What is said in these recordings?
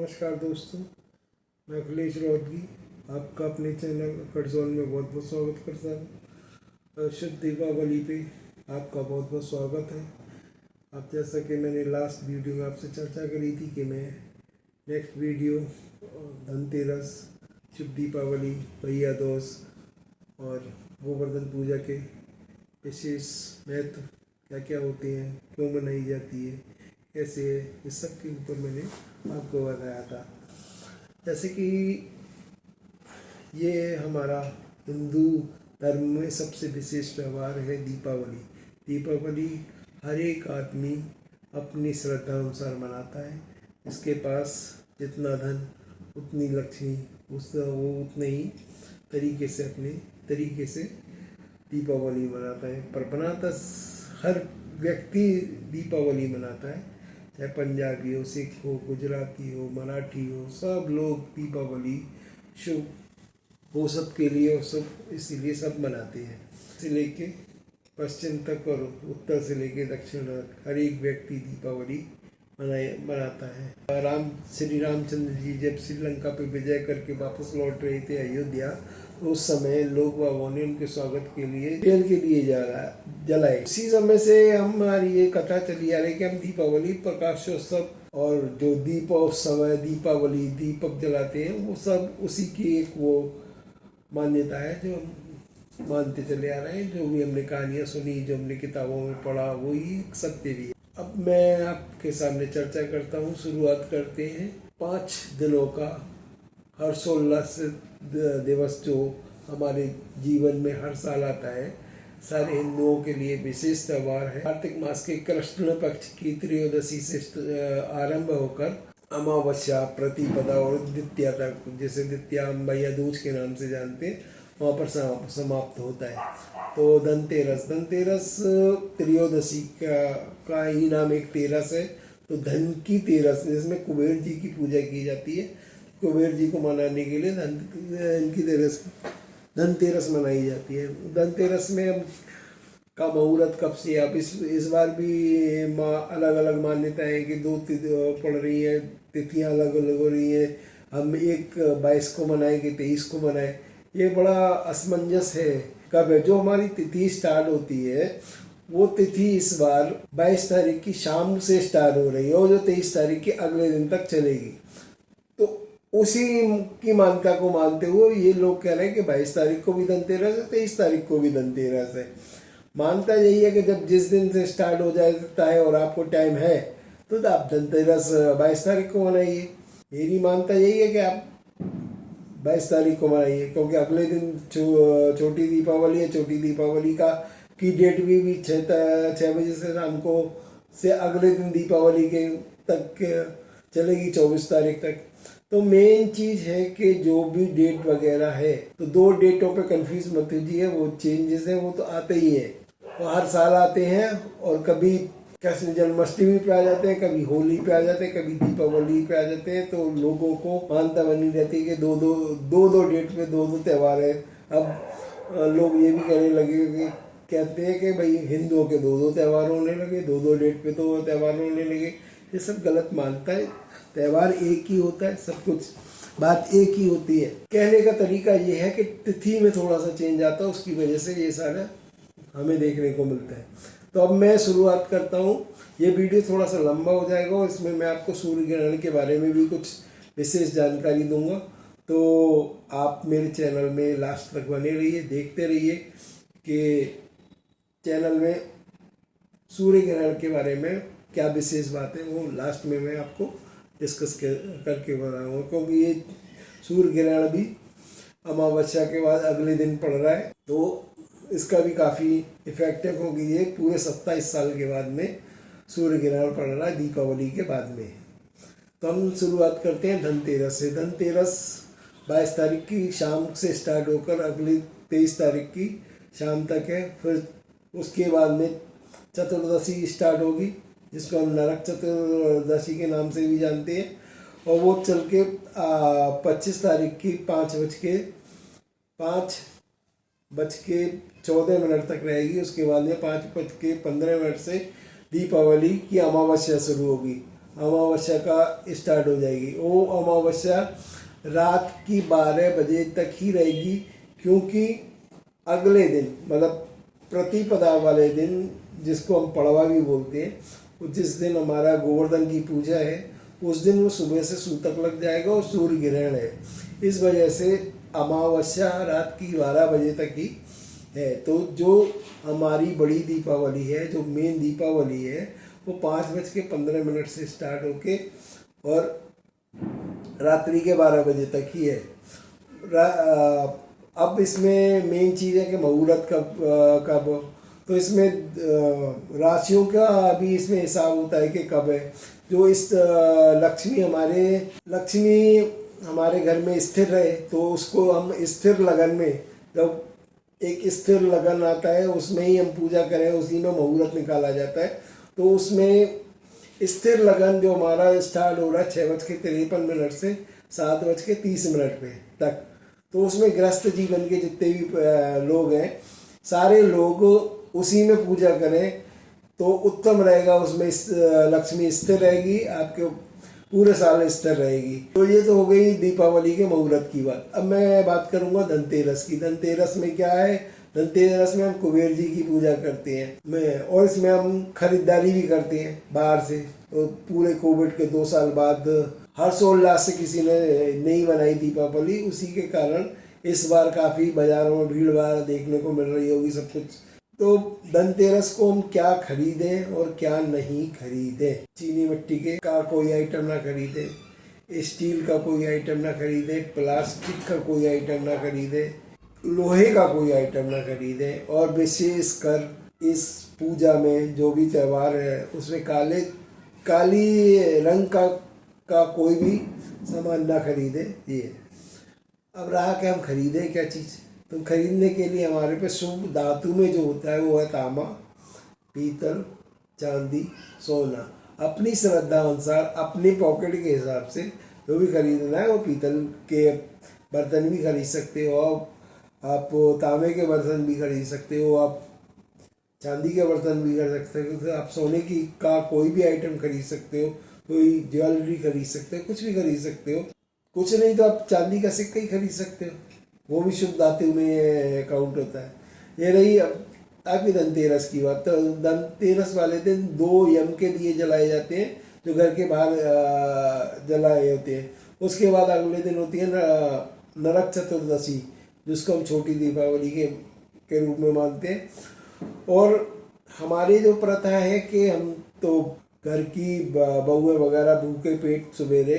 नमस्कार दोस्तों, मैं अखिलेश रोहतगी आपका अपने चैनल कटजोन में बहुत बहुत स्वागत करता हूँ। शुभ दीपावली पे आपका बहुत बहुत स्वागत है। आप जैसा कि मैंने लास्ट वीडियो में आपसे चर्चा करी थी कि मैं नेक्स्ट वीडियो धनतेरस, शुभ दीपावली, भैया दूज और गोवर्धन पूजा के विशेष महत्व क्या क्या होते हैं, क्यों मनाई जाती है, कैसे है, इस सब के ऊपर मैंने आपको बताया था। जैसे कि ये हमारा हिंदू धर्म में सबसे विशेष त्यौहार है दीपावली। दीपावली हर एक आदमी अपनी श्रद्धा अनुसार मनाता है। इसके पास जितना धन उतनी लक्ष्मी, वो उतने ही अपने तरीके से दीपावली मनाता है। पर बनाता हर व्यक्ति दीपावली मनाता है, चाहे पंजाबी हो, सिख हो, गुजराती हो, मराठी हो, सब लोग दीपावली शुभ वो सब के लिए और सब इसीलिए सब मनाते हैं। से लेके पश्चिम तक और उत्तर से लेके दक्षिण तक हर एक व्यक्ति दीपावली मनाता है। श्री रामचंद्र जी जब श्रीलंका पे विजय करके वापस लौट रहे थे अयोध्या, तो उस समय लोग बागों ने उनके स्वागत के लिए तेल के लिए जलाए। उसी समय से हमारी ये कथा चली आ रही कि हम दीपावली प्रकाशोत्सव और जो दीपोत्सव है, दीपावली दीपक जलाते हैं, वो सब उसी की एक वो मान्यता है जो हम मानते चले आ रहे हैं। जो भी हमने कहानियाँ सुनी, जो हमने किताबों में पढ़ा, वो ही सत्य भी है। अब मैं आपके सामने चर्चा करता हूँ। शुरुआत करते हैं 5 दिनों का हर्षोल्लास दिवस जो हमारे जीवन में हर साल आता है। सारे हिंदुओं के लिए विशेष त्यौहार है। कार्तिक मास के कृष्ण पक्ष की त्रयोदशी से आरंभ होकर अमावस्या, प्रतिपदा और द्वितीया तक, जैसे द्वितीया हम भैया दूज के नाम से जानते हैं, वहाँ पर समाप्त होता है। तो धनतेरस त्रयोदशी का ही नाम एक तेरस है। तो धन की तेरस, जिसमें कुबेर जी की पूजा की जाती है। कुबेर जी को मनाने के लिए धनतेरस मनाई जाती है। धनतेरस में हम का मुहूर्त कब से, अब इस बार भी अलग अलग मान्यताएं कि 2 पड़ रही है, तिथियां अलग अलग हो रही हैं। हम एक 22 को मनाएं कि 23 को मनाएं, ये बड़ा असमंजस है। कब है जो हमारी तिथि स्टार्ट होती है, वो तिथि इस बार 22 तारीख की शाम से स्टार्ट हो रही है और जो 23 तारीख के अगले दिन तक चलेगी। तो उसी की मान्यता को मानते हुए ये लोग कह रहे हैं कि 22 तारीख को भी धनतेरस है, 23 तारीख को भी धनतेरस है। मानता यही है कि जब जिस दिन से स्टार्ट हो जाता है और आपको टाइम है, तो आप धनतेरस 22 तारीख को मनाइए। मेरी मानता यही है कि आप 22 तारीख को मनाइए, क्योंकि अगले दिन छोटी दीपावली है। छोटी दीपावली की डेट भी 6 बजे से शाम को से अगले दिन दीपावली के तक चलेगी, 24 तारीख तक। तो मेन चीज़ है कि जो भी डेट वगैरह है, तो 2 डेटों पे कंफ्यूज मत कीजिए। वो चेंजेस हैं, वो तो आते ही हैं, वो हर साल आते हैं। और कभी कृष्ण जन्माष्टमी पे आ जाते हैं, कभी होली पे आ जाते हैं, कभी दीपावली पे आ जाते हैं। तो लोगों को मान्यता बनी रहती है कि दो डेट पे 2 त्यौहार है। अब लोग ये भी कहने लगे कि कहते हैं कि भाई हिंदुओं के 2 त्यौहार होने लगे, 2 डेट पे 2 त्यौहार होने लगे। ये सब गलत मानता है। त्यौहार एक ही होता है, सब कुछ बात एक ही होती है। कहने का तरीका ये है कि तिथि में थोड़ा सा चेंज आता है, उसकी वजह से ये सारा हमें देखने को मिलता है। तो अब मैं शुरुआत करता हूँ। ये वीडियो थोड़ा सा लंबा हो जाएगा और इसमें मैं आपको सूर्य ग्रहण के बारे में भी कुछ विशेष जानकारी दूंगा। तो आप मेरे चैनल में लास्ट तक बने रहिए, देखते रहिए कि चैनल में सूर्य ग्रहण के बारे में क्या विशेष बात है, वो लास्ट में मैं आपको डिस्कस करके बताऊँगा। क्योंकि ये सूर्य ग्रहण भी अमावस्या के बाद अगले दिन पड़ रहा है, तो इसका भी काफ़ी इफेक्टिव होगी। ये पूरे 27 साल के बाद में सूर्य ग्रहण पड़ रहा है, दीपावली के बाद में। तो हम शुरुआत करते हैं धनतेरस से। धनतेरस 22 तारीख की शाम से स्टार्ट होकर अगली 23 तारीख की शाम तक है। फिर उसके बाद में चतुर्दशी स्टार्ट होगी, जिसको हम नरक चतुर्दशी के नाम से भी जानते हैं। और वो चल के 25 तारीख की 5:14 तक रहेगी। उसके बाद में 5:15 से दीपावली की अमावस्या शुरू होगी। अमावस्या का स्टार्ट हो जाएगी। वो अमावस्या रात की 12 बजे तक ही रहेगी, क्योंकि अगले दिन मतलब प्रतिपदा वाले दिन, जिसको हम पड़वा भी बोलते हैं, जिस दिन हमारा गोवर्धन की पूजा है, उस दिन वो सुबह से सूतक लग जाएगा और सूर्य ग्रहण है। इस वजह से अमावस्या रात की 12 बजे तक ही है। तो जो हमारी बड़ी दीपावली है, जो मेन दीपावली है, वो 5:15 से स्टार्ट होके और रात्रि के 12 बजे तक ही है। अब इसमें मेन चीज़ है कि मुहूर्त कब तो इसमें राशियों का भी इसमें हिसाब होता है कि कब है। जो इस लक्ष्मी हमारे घर में स्थिर रहे, तो उसको हम स्थिर लगन में, जब एक स्थिर लगन आता है उसमें ही हम पूजा करें, उसी में मुहूर्त निकाला जाता है। तो उसमें स्थिर लगन जो हमारा स्टार्ट हो रहा है 6:53 से 7:30 पे तक, तो उसमें गृहस्थ जीवन के जितने भी लोग हैं, सारे लोग उसी में पूजा करें तो उत्तम रहेगा। उसमें लक्ष्मी स्थिर रहेगी, आपके पूरे साल स्थिर रहेगी। तो ये तो हो गई दीपावली के मुहूर्त की बात। अब मैं बात करूंगा धनतेरस की। धनतेरस में क्या है? धनतेरस में हम कुबेर जी की पूजा करते हैं और इसमें हम खरीदारी भी करते हैं बाहर से। तो पूरे कोविड के 2 साल बाद हर्षोल्लास से किसी ने नहीं बनाई दीपावली, उसी के कारण इस बार काफ़ी बाजारों में भीड़ भाड़ देखने को मिल रही होगी सब कुछ। तो धनतेरस को हम क्या खरीदें और क्या नहीं खरीदें? चीनी मिट्टी का कोई आइटम ना खरीदें, स्टील का कोई आइटम ना खरीदें, प्लास्टिक का कोई आइटम ना खरीदें, लोहे का कोई आइटम ना खरीदें, और विशेषकर इस पूजा में जो भी त्यौहार है उसमें काली रंग का कोई भी सामान ना खरीदें। ये अब रहा कि हम खरीदें क्या चीज़। तो खरीदने के लिए हमारे पे शुभ धातु में जो होता है वो है तांबा, पीतल, चांदी, सोना। अपनी श्रद्धा अनुसार, अपनी पॉकेट के हिसाब से जो भी खरीदना है, वो पीतल के बर्तन भी खरीद सकते हो आप तांबे के बर्तन भी खरीद सकते हो, आप चांदी के बर्तन भी कर सकते हो, तो आप सोने का कोई भी आइटम खरीद सकते हो, कोई ज्वेलरी खरीद सकते हो, कुछ भी खरीद सकते हो। कुछ नहीं तो आप चांदी का सिक्का ही खरीद सकते हो, वो भी शुभ धातु में काउंट होता है। ये रही अब आपकी धनतेरस की बात। तो धनतेरस वाले दिन 2 यम के दिए जलाए जाते हैं, जो घर के बाहर जलाए होते हैं। उसके बाद अगले दिन होती है नरक चतुर्दशी, जिसको हम छोटी दीपावली के रूप में मानते हैं। और हमारी जो प्रथा है कि हम तो घर की बहुएं वगैरह भूखे पेट सवेरे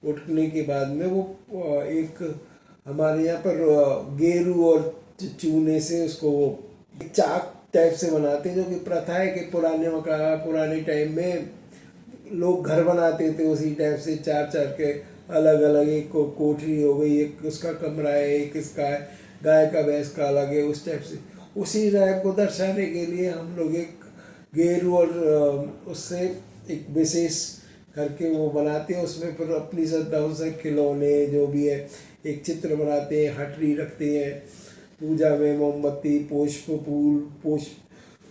उठने के बाद में वो एक हमारे यहाँ पर गेरू और चूने से उसको एक चाक टाइप से बनाते हैं, जो कि प्रथा है कि पुराने टाइम में लोग घर बनाते थे उसी टाइप से, 4 के अलग अलग, एक कोठरी हो गई, एक उसका कमरा है, एक इसका है, गाय का भैंस का अलग है, उस टाइप से। उसी टाइप को दर्शाने के लिए हम लोग एक गेरू और उससे एक विशेष करके वो बनाते हैं। उसमें फिर अपनी श्रद्धाओं से खिलौने जो भी है, एक चित्र बनाते हैं, हटरी रखते हैं, पूजा में मोमबत्ती, पुष्प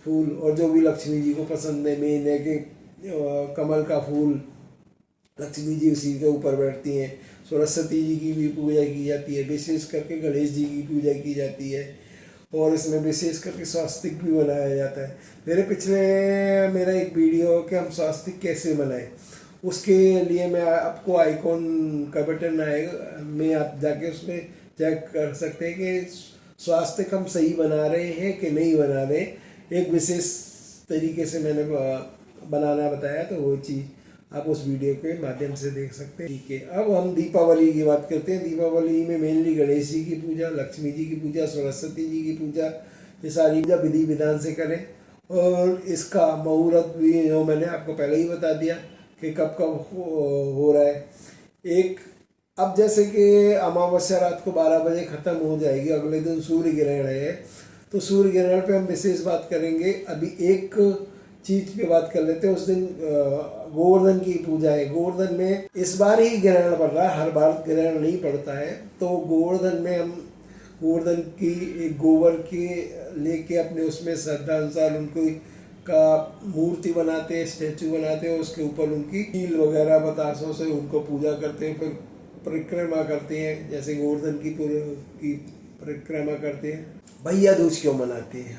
फूल और जो भी लक्ष्मी जी को पसंद है, मेन है कि कमल का फूल, लक्ष्मी जी उसी के ऊपर बैठती हैं। सरस्वती जी की भी पूजा की जाती है, विशेष करके गणेश जी की पूजा की जाती है, और इसमें विशेष करके स्वास्तिक भी बनाया जाता है। मेरा एक वीडियो कि हम स्वास्तिक कैसे बनाएं, उसके लिए मैं आपको आइकॉन का बटन आएगा, में आप जाके उसमें चेक कर सकते हैं कि स्वास्तिक हम सही बना रहे हैं कि नहीं बना रहे। एक विशेष तरीके से मैंने बनाना बताया, तो वो चीज़ आप उस वीडियो के माध्यम से देख सकते हैं। ठीक है, अब हम दीपावली की बात करते हैं। दीपावली में मेनली गणेश जी की पूजा, लक्ष्मी जी की पूजा, सरस्वती जी की पूजा, ये सारी पूजा विधि विधान से करें। और इसका मुहूर्त भी जो मैंने आपको पहले ही बता दिया कि कब कब हो रहा है। अब जैसे कि अमावस्या रात को 12 बजे ख़त्म हो जाएगी, अगले दिन सूर्य ग्रहण है, तो सूर्य ग्रहण पे हम विशेष बात करेंगे। अभी एक चीज़ पे बात कर लेते हैं। उस दिन गोवर्धन की पूजा है। गोवर्धन में इस बार ही ग्रहण पड़ रहा है, हर बार ग्रहण नहीं पड़ता है। तो गोवर्धन में हम गोवर्धन की एक गोबर के लेके अपने उसमें श्रद्धा अनुसार उनको का मूर्ति बनाते हैं, स्टैचू बनाते हैं, उसके ऊपर उनकी कील वगैरह बतासों से उनको पूजा करते हैं, फिर परिक्रमा करते हैं, जैसे गोवर्धन की परिक्रमा करते हैं। भैया दूज क्यों मनाते हैं?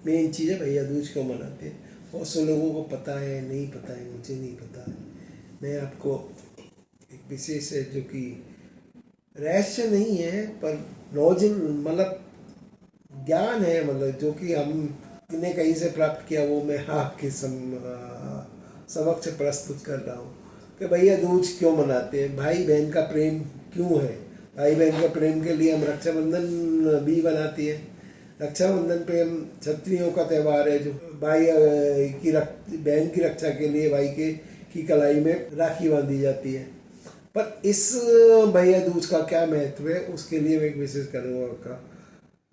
मेन चीज़ है भैया दूज क्यों मनाते हैं। बहुत से लोगों को पता है, नहीं पता है, मुझे नहीं पता है। मैं आपको एक विशेष है जो कि रहस्य नहीं है पर नॉलेज मतलब ज्ञान है, मतलब जो कि हमने कहीं से प्राप्त किया, वो मैं आपके समक्ष प्रस्तुत कर रहा हूँ कि भैया दूज क्यों मनाते हैं। भाई बहन का प्रेम क्यों है? भाई बहन के प्रेम के लिए हम रक्षाबंधन भी बनाती है। रक्षाबंधन पे हम क्षत्रियों का त्यौहार है, जो भाई की बहन की रक्षा के लिए भाई के की कलाई में राखी बांधी जाती है। पर इस भैया दूज का क्या महत्व है, उसके लिए मैं एक विशेष करूँगा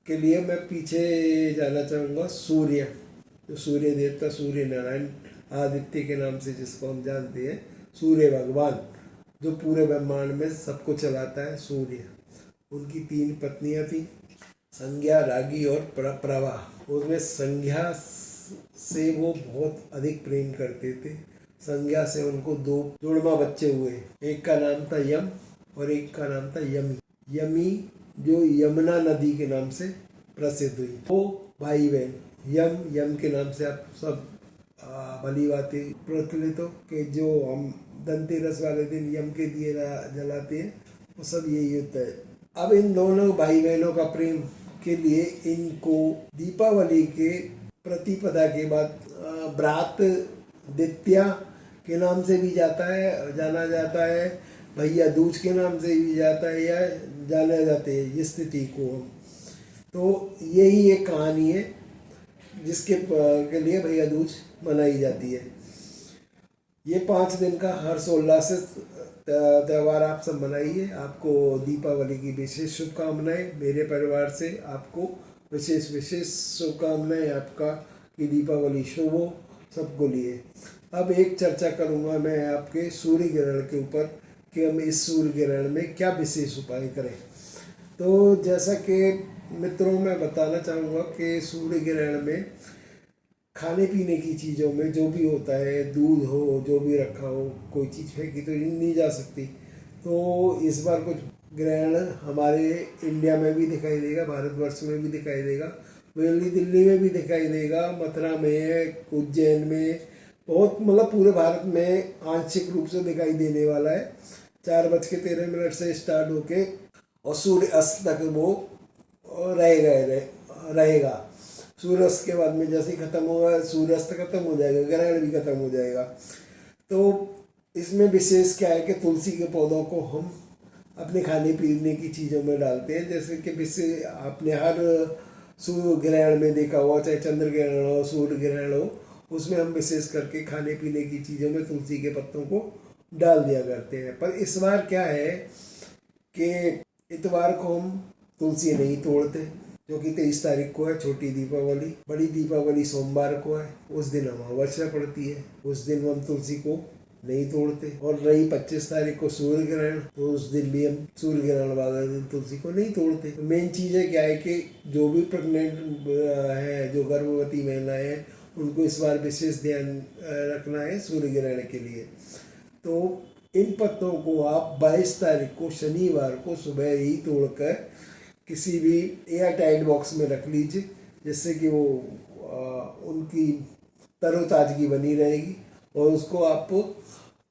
के लिए मैं पीछे जाना चाहूँगा। सूर्य, जो सूर्य देवता, सूर्य नारायण आदित्य के नाम से जिसको हम जानते हैं, सूर्य भगवान जो पूरे ब्रह्मांड में सबको चलाता है, सूर्य। उनकी 3 पत्नियां थी, संज्ञा, रागी और प्रभा। उसमें संज्ञा से वो बहुत अधिक प्रेम करते थे। संज्ञा से उनको 2 जुड़वा बच्चे हुए, एक का नाम था यम और एक का नाम था यमी। यमी जो यमुना नदी के नाम से प्रसिद्ध हुई। वो भाई बहन यम के नाम से आप सब भली बातें प्रचलित हो कि जो हम धनतेरस वाले दिन यम के दिए जलाते हैं, वो सब यही होता है। अब इन दोनों भाई बहनों का प्रेम के लिए इनको दीपावली के प्रतिपदा के बाद ब्रात द्वितीया के नाम से भी जाना जाता है, भैया दूज के नाम से भी जाता है या जाने जाते हैं इस तिथि को। तो यही एक कहानी है जिसके के लिए भैया दूज मनाई जाती है। ये 5 दिन का हर्षोल्लास से त्यौहार आप सब मनाइए। आपको दीपावली की विशेष शुभकामनाएं मेरे परिवार से। आपको विशेष शुभकामनाएं आपका कि दीपावली शुभ हो सबको लिए। अब एक चर्चा करूंगा मैं आपके सूर्य ग्रहण के ऊपर कि हम इस सूर्य ग्रहण में क्या विशेष उपाय करें। तो जैसा कि मित्रों मैं बताना चाहूँगा कि सूर्य ग्रहण में खाने पीने की चीज़ों में जो भी होता है, दूध हो, जो भी रखा हो, कोई चीज़ फेंकी तो नहीं जा सकती। तो इस बार कुछ ग्रहण हमारे इंडिया में भी दिखाई देगा, भारतवर्ष में भी दिखाई देगा, मेनली दिल्ली में भी दिखाई देगा, मथुरा में, उज्जैन में, बहुत मतलब पूरे भारत में आंशिक रूप से दिखाई देने वाला है। 4:13 से स्टार्ट होके और सूर्य अस्त तक वो रहेगा। सूर्यास्त के बाद में जैसे ही खत्म होगा, सूर्यास्त खत्म हो जाएगा, ग्रहण भी खत्म हो जाएगा। तो इसमें विशेष क्या है कि तुलसी के पौधों को हम अपने खाने पीने की चीज़ों में डालते हैं। जैसे कि विशेष आपने हर सूर्य ग्रहण में देखा हुआ, चाहे चंद्र ग्रहण हो, सूर्य ग्रहण हो, उसमें हम विशेष करके खाने पीने की चीज़ों में तुलसी के पत्तों को डाल दिया करते हैं। पर इस बार क्या है कि इतवार को हम तुलसी नहीं तोड़ते, जो कि 23 तारीख को है छोटी दीपावली। बड़ी दीपावली सोमवार को है, उस दिन अमावस्या पड़ती है, उस दिन हम तुलसी को नहीं तोड़ते। और रही 25 तारीख को सूर्य ग्रहण, तो उस दिन भी हम सूर्य ग्रहण वाले दिन तुलसी को नहीं तोड़ते। तो मेन चीज़ है क्या है कि जो भी प्रेग्नेंट है, जो गर्भवती महिलाएं हैं, उनको इस बार विशेष ध्यान रखना है सूर्य ग्रहण के लिए। तो इन पत्तों को आप 22 तारीख को शनिवार को सुबह ही तोड़कर किसी भी एयर टाइट बॉक्स में रख लीजिए, जिससे कि वो उनकी तरोताजगी बनी रहेगी। और उसको आप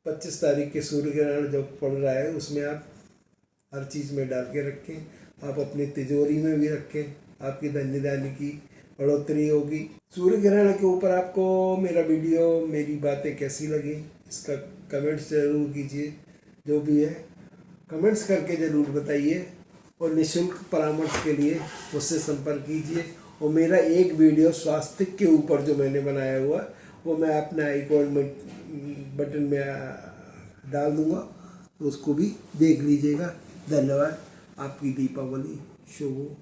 25 तारीख के सूर्य ग्रहण जब पड़ रहा है उसमें आप हर चीज़ में डाल के रखें। आप अपनी तिजोरी में भी रखें, आपकी धन्य धान्य की बढ़ोतरी होगी। सूर्य ग्रहण के ऊपर आपको मेरा वीडियो, मेरी बातें कैसी लगी, इसका कमेंट्स ज़रूर कीजिए। जो भी है कमेंट्स करके ज़रूर बताइए। और निःशुल्क परामर्श के लिए मुझसे संपर्क कीजिए। और मेरा एक वीडियो स्वास्थ्य के ऊपर जो मैंने बनाया हुआ है, वो मैं अपना आइकॉन बटन में डाल दूँगा, तो उसको भी देख लीजिएगा। धन्यवाद। आपकी दीपावली शुभ हो।